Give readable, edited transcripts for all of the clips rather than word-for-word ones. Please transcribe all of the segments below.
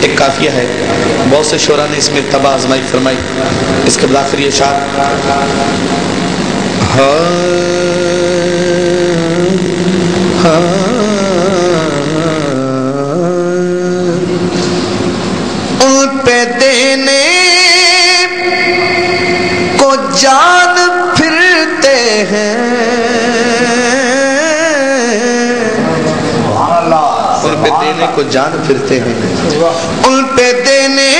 ایک قافیہ ہے، بہت سے شعراء نے اس میں طبع آزمائی فرمائی. اس کے بعد آخری اشعار ان پہ دینے کو جان پھرتے ہیں، ان پہ دینے کو جان پھرتے ہیں، ان پہ دینے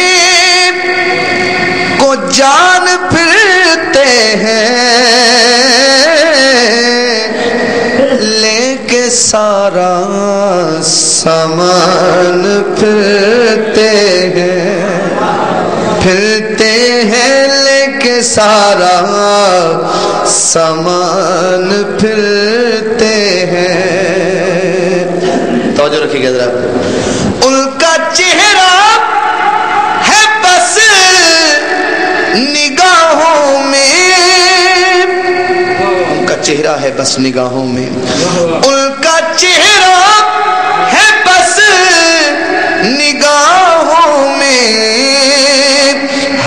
کو جان پھرتے ہیں، لے کے سارا سامان پھرتے ہیں، پھرتے ہیں لے کے سارا سامان پھرتے ہیں. توجہ رکھیے گا ذرا. ان کا چہرہ ہے بس نگاہوں میں، ان کا چہرہ ہے بس نگاہوں میں، ان کا چہرہ ہے بس نگاہوں میں.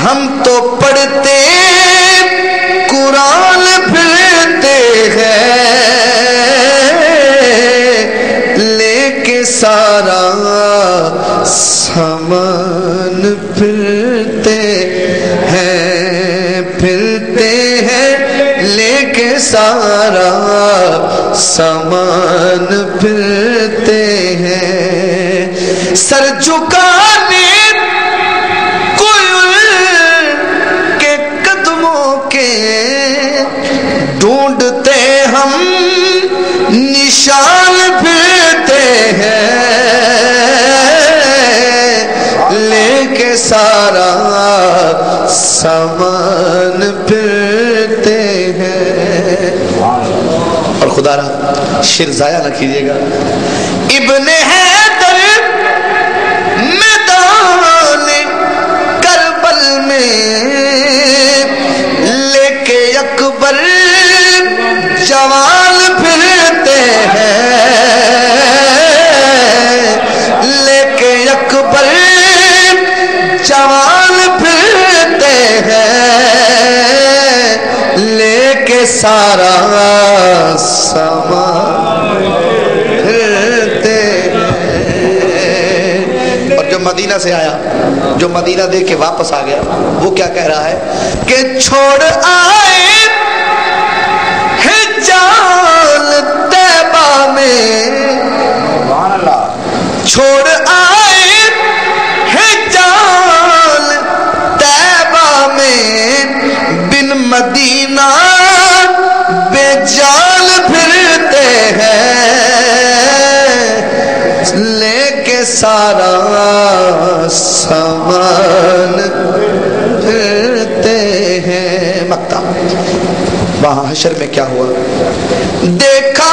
ہم تو پڑھتے قرآن پھرتے ہیں، لے کے سارا سامان پھرتے ہیں، پھرتے ہیں لے کے سارا سامان پھرتے ہیں. سر جھکانے کے قدموں کے ڈھونڈتے ہم نشان پھرتے ہیں، لے کے سارا سامان پھرتے ہیں. اور خدا رہا شعر ضائع نہ کیجیے گا. ابن حیدر میدان کربل میں لے کے اکبر جوان پھرتے ہیں، لے کے اکبر جوان پھرتے ہیں، لے کے سارا سامان پھرتے ہیں. اور جو مدینہ سے آیا، جو مدینہ دیکھ کے واپس آ گیا، وہ کیا کہہ رہا ہے کہ چھوڑ آئے ہیں جان طیبہ میں، چھوڑ آئے ہیں جان طیبہ میں، بن مدینہ بے جان پھرتے ہیں، لے کے سارا سامان پھرتے ہیں. مکہ وہاں حشر میں کیا ہوا؟ دیکھا